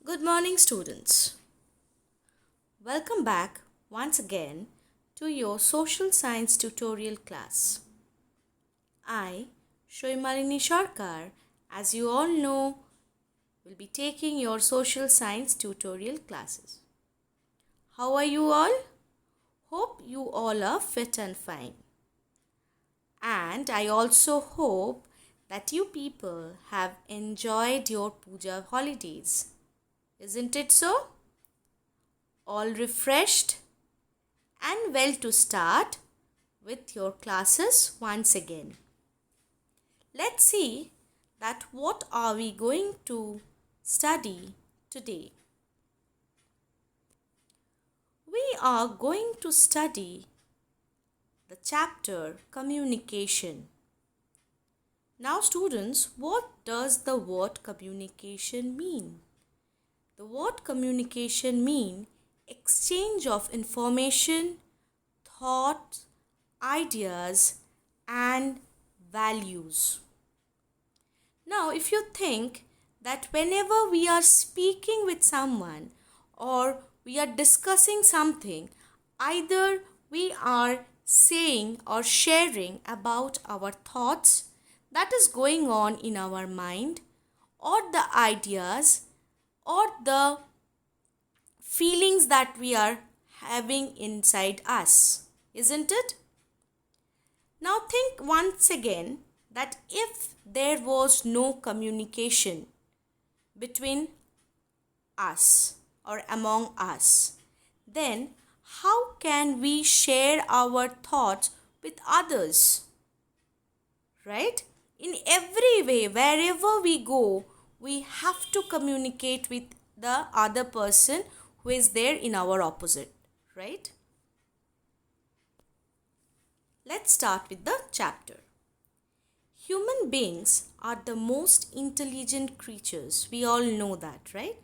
Good morning, students. Welcome back once again to your social science tutorial class. I, Shoimalini Sharkar, as you all know, will be taking your social science tutorial classes. How are you all? Hope you all are fit and fine. And I also hope that you people have enjoyed your puja holidays. Isn't it so? All refreshed and well to start with your classes once again. Let's see that what are we going to study today. We are going to study the chapter communication. Now students, what does the word communication mean? The word communication means exchange of information, thoughts, ideas and values. Now, if you think that whenever we are speaking with someone or we are discussing something, either we are saying or sharing about our thoughts that is going on in our mind, or the ideas or the feelings that we are having inside us, isn't it? Now think once again that if there was no communication between us or among us, then how can we share our thoughts with others? Right? In every way, wherever we go, we have to communicate with the other person who is there in our opposite, right? Let's start with the chapter. Human beings are the most intelligent creatures. We all know that, right?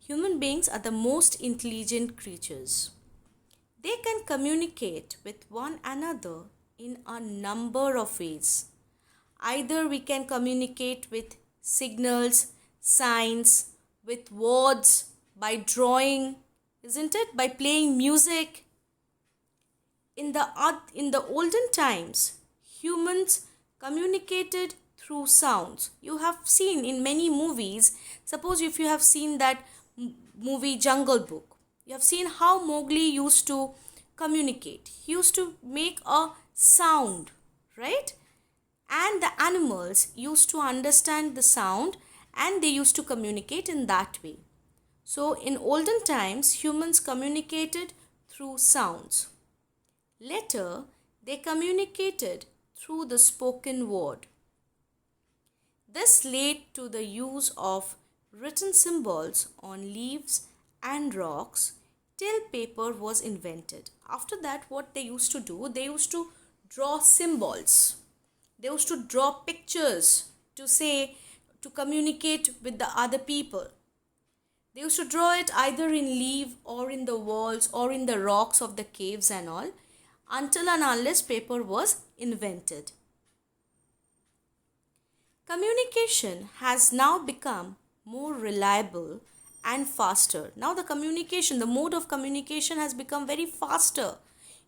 Human beings are the most intelligent creatures. They can communicate with one another in a number of ways. Either we can communicate with signals, signs, with words, by drawing, isn't it? By playing music. In the olden times, humans communicated through sounds. You have seen in many movies, suppose if you have seen that movie Jungle Book, you have seen how Mowgli used to communicate. He used to make a sound, right? And the animals used to understand the sound and they used to communicate in that way. So in olden times, humans communicated through sounds. Later, they communicated through the spoken word. This led to the use of written symbols on leaves and rocks till paper was invented. After that, what they used to do, they used to draw symbols. They used to draw pictures to communicate with the other people. They used to draw it either in leaf or in the walls or in the rocks of the caves and all, until and unless paper was invented. Communication has now become more reliable and faster. Now the mode of communication has become very faster.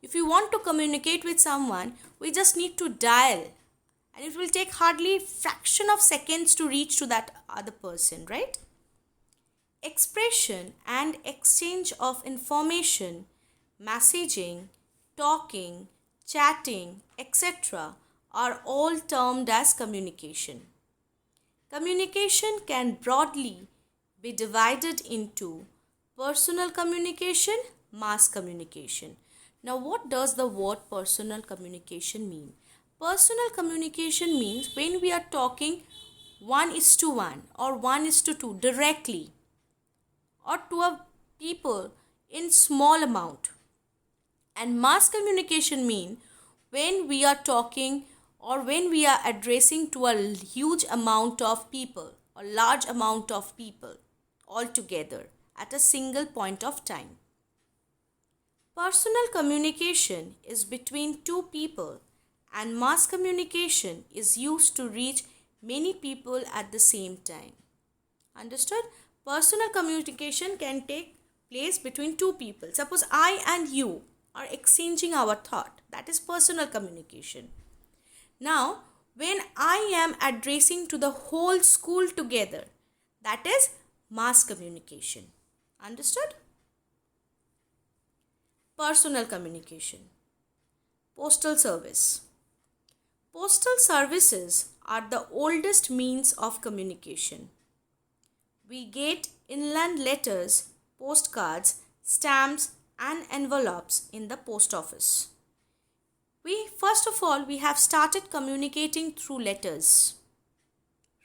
If you want to communicate with someone, we just need to dial and it will take hardly fraction of seconds to reach to that other person, right? Expression and exchange of information, messaging, talking, chatting, etc. are all termed as communication. Communication can broadly be divided into personal communication, mass communication. Now, what does the word personal communication mean? Personal communication means when we are talking 1:1 or 1:2 directly or to a people in small amount. And mass communication mean when we are talking or when we are addressing to a huge amount of people or large amount of people all together at a single point of time. Personal communication is between two people and mass communication is used to reach many people at the same time. Understood? Personal communication can take place between two people. Suppose I and you are exchanging our thought. That is personal communication. Now, when I am addressing to the whole school together, that is mass communication. Understood? Personal communication. Postal service. Postal services are the oldest means of communication. We get inland letters, postcards, stamps, and envelopes in the post office. First of all, we have started communicating through letters.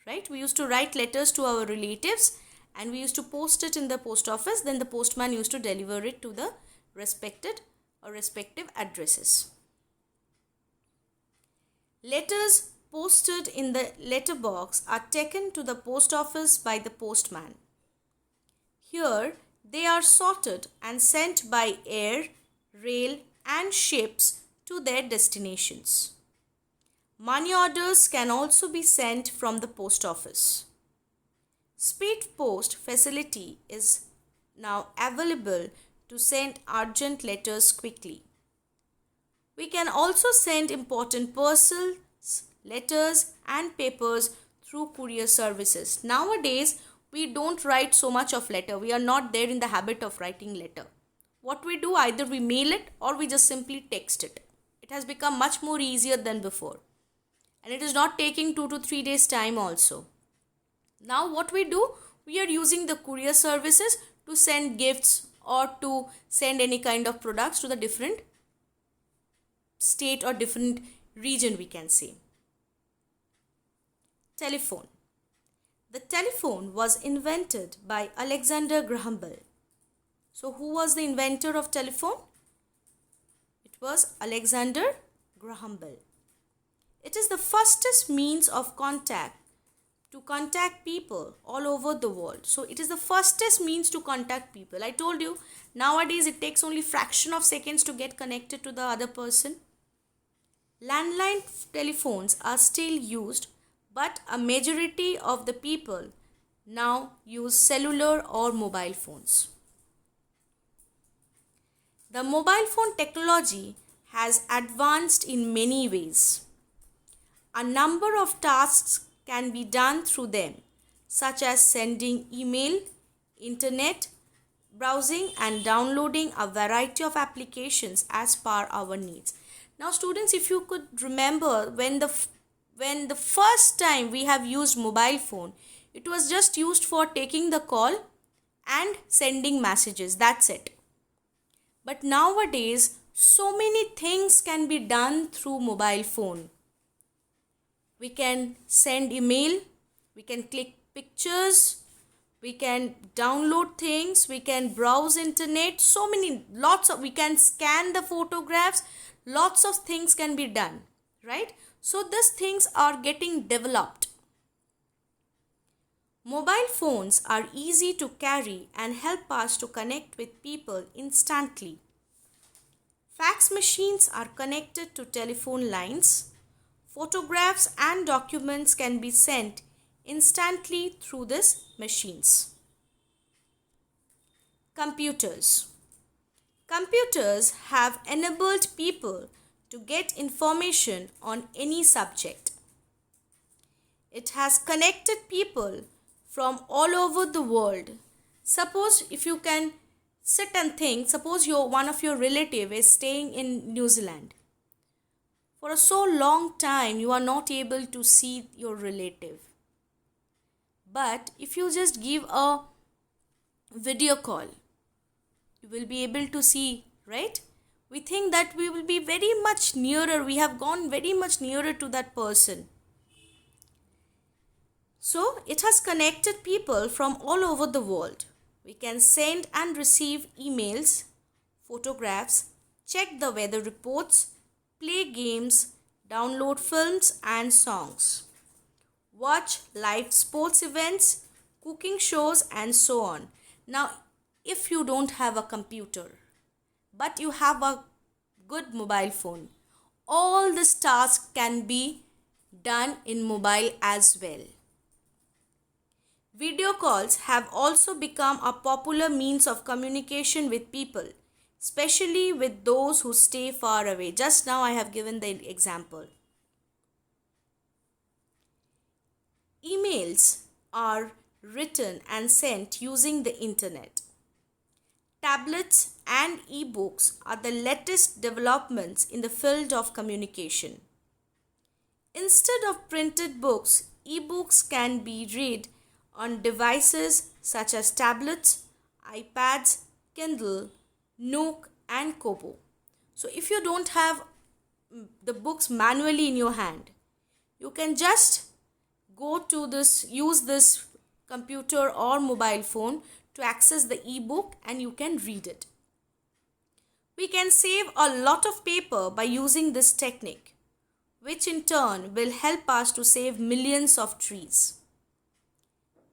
Right? We used to write letters to our relatives and we used to post it in the post office. Then the postman used to deliver it to the respective addresses. Letters posted in the letterbox are taken to the post office by the postman. Here, they are sorted and sent by air, rail, and ships to their destinations. Money orders can also be sent from the post office. Speed post facility is now available to send urgent letters quickly. We can also send important parcels, letters, and papers through courier services. Nowadays, we don't write so much of letter. We are not there in the habit of writing letter. What we do, either we mail it or we just simply text it. It has become much more easier than before. And it is not taking 2 to 3 days time also. Now what we do, we are using the courier services to send gifts or to send any kind of products to the different state or different region, we can say. Telephone. The telephone was invented by Alexander Graham Bell. So who was the inventor of telephone? It was Alexander Graham Bell. It is the fastest means of contact to contact people all over the world. So it is the fastest means to contact people. I told you, nowadays it takes only fraction of seconds to get connected to the other person. Landline telephones are still used, but a majority of the people now use cellular or mobile phones. The mobile phone technology has advanced in many ways. A number of tasks can be done through them, such as sending email, internet, browsing, and downloading a variety of applications as per our needs. Now students, if you could remember, when the first time we have used mobile phone, it was just used for taking the call and sending messages. That's it. But nowadays, so many things can be done through mobile phone. We can send email, we can click pictures, we can download things, we can browse internet, we can scan the photographs, lots of things can be done, right? So these things are getting developed. Mobile phones are easy to carry and help us to connect with people instantly. Fax machines are connected to telephone lines. Photographs and documents can be sent instantly through these machines. Computers. Computers have enabled people to get information on any subject. It has connected people from all over the world. Suppose if you can sit and think, suppose one of your relative is staying in New Zealand. For a so long time, you are not able to see your relative. But if you just give a video call, you will be able to see, right? We think that we will be very much nearer. We have gone very much nearer to that person. So it has connected people from all over the world. We can send and receive emails, photographs, check the weather reports, play games, download films and songs, watch live sports events, cooking shows and so on. Now, if you don't have a computer, but you have a good mobile phone, all these tasks can be done in mobile as well. Video calls have also become a popular means of communication with people, especially with those who stay far away. Just now I have given the example. Emails are written and sent using the internet. Tablets and e-books are the latest developments in the field of communication. Instead of printed books, e-books can be read on devices such as tablets, iPads, Kindle, Nook and Kobo. So if you don't have the books manually in your hand, you can just use this computer or mobile phone to access the e-book and you can read it. We can save a lot of paper by using this technique, which in turn will help us to save millions of trees.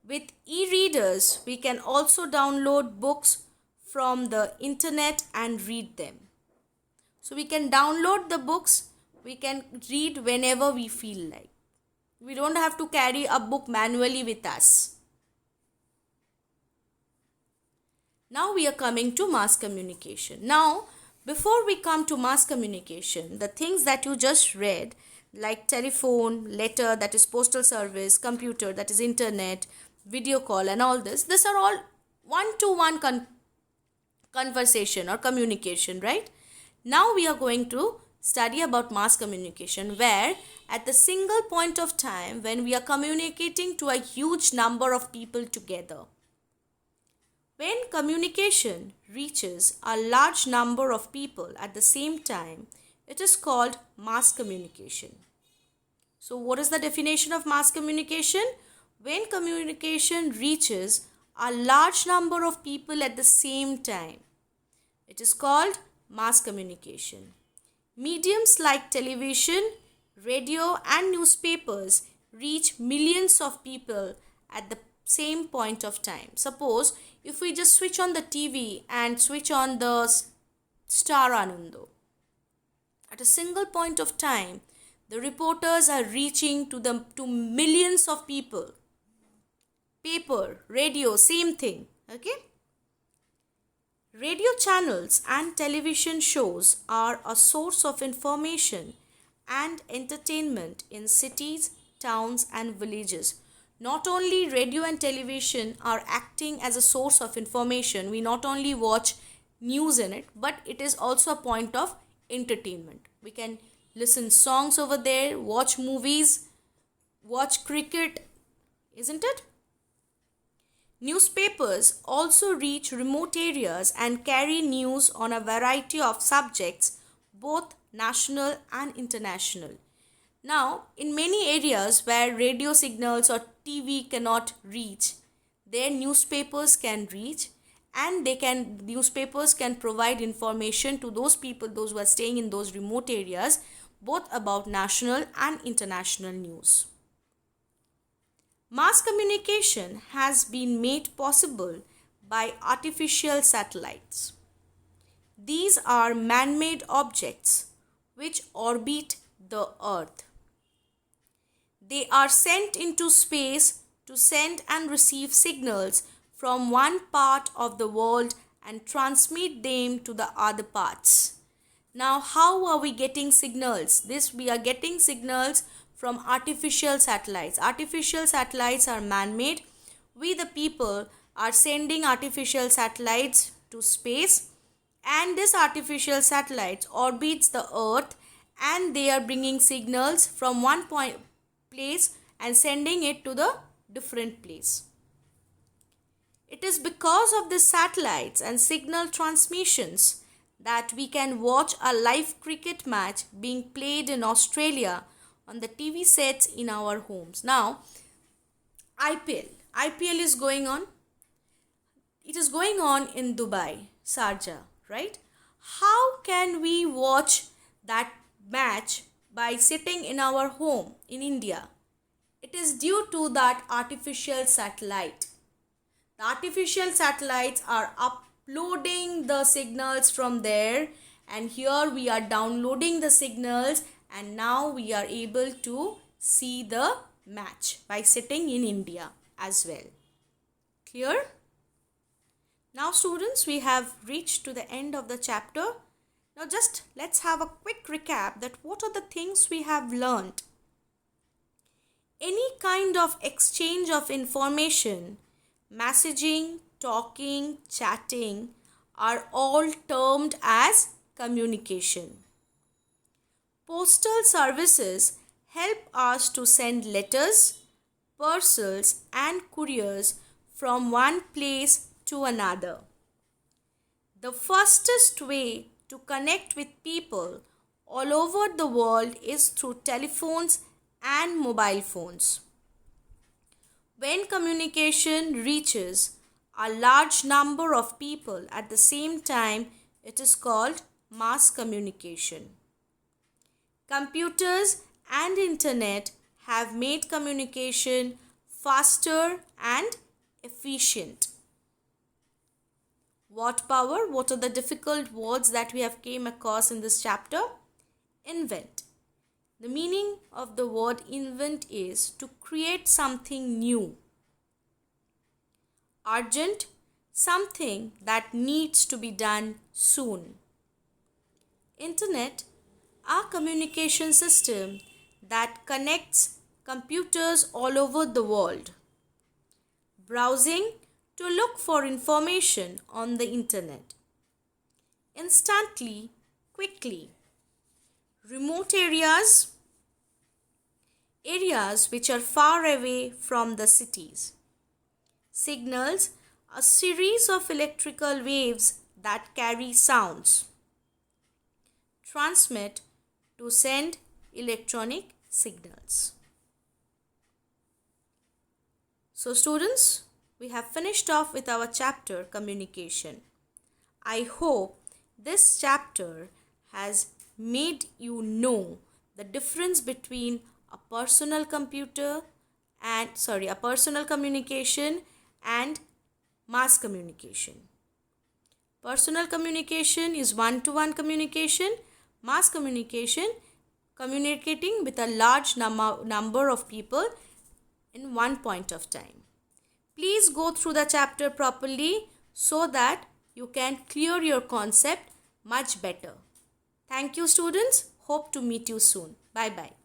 With e-readers, we can also download books from the internet and read them. So we can download the books, we can read whenever we feel like. We don't have to carry a book manually with us. Now we are coming to mass communication. Now, before we come to mass communication, the things that you just read, like telephone, letter, that is postal service, computer, that is internet, video call and all this, these are all one-to-one conversation or communication, right? Now we are going to study about mass communication, where at the single point of time when we are communicating to a huge number of people together. When communication reaches a large number of people at the same time, it is called mass communication. So what is the definition of mass communication? When communication reaches a large number of people at the same time, it is called mass communication. Mediums like television, radio and newspapers reach millions of people at the same point of time. Suppose if we just switch on the TV and switch on the Star Anando, at a single point of time, the reporters are reaching to millions of people. Paper, radio, same thing. Okay? Radio channels and television shows are a source of information and entertainment in cities, towns and villages. Not only radio and television are acting as a source of information, we not only watch news in it, but it is also a point of entertainment. We can listen songs over there, watch movies, watch cricket, isn't it? Newspapers also reach remote areas and carry news on a variety of subjects, both national and international. Now, in many areas where radio signals or TV cannot reach, their newspapers can reach, and newspapers can provide information to those people, those who are staying in those remote areas, both about national and international news. Mass communication has been made possible by artificial satellites. These are man-made objects which orbit the Earth. They are sent into space to send and receive signals from one part of the world and transmit them to the other parts. Now, how are we getting signals? We are getting signals from artificial satellites. Artificial satellites are man-made. We the people are sending artificial satellites to space, and this artificial satellites orbits the Earth, and they are bringing signals from one place and sending it to the different place. It is because of the satellites and signal transmissions that we can watch a live cricket match being played in Australia on the TV sets in our homes. Now, IPL is going on. It is going on in Dubai, Sharjah, right? How can we watch that match by sitting in our home in India? It is due to that artificial satellite. The artificial satellites are uploading the signals from there, and here we are downloading the signals, and now we are able to see the match by sitting in India as well. Clear? Now students, we have reached to the end of the chapter. Now just let's have a quick recap that what are the things we have learned. Any kind of exchange of information, messaging, talking, chatting are all termed as communication. Postal services help us to send letters, parcels and couriers from one place to another. The fastest way to connect with people all over the world is through telephones and mobile phones. When communication reaches a large number of people at the same time, it is called mass communication. Computers and internet have made communication faster and efficient. What power? What are the difficult words that we have came across in this chapter? Invent. The meaning of the word invent is to create something new. Urgent, something that needs to be done soon. Internet, a communication system that connects computers all over the world. Browsing, to look for information on the internet. Instantly, quickly. Remote areas, areas which are far away from the cities. Signals, a series of electrical waves that carry sounds. Transmit, to send electronic signals. So students, we have finished off with our chapter communication. I hope this chapter has made you know the difference between a personal communication and mass communication. Personal communication is one-to-one communication. Mass communication, communicating with a large number of people in one point of time. Please go through the chapter properly so that you can clear your concept much better. Thank you students. Hope to meet you soon. Bye bye.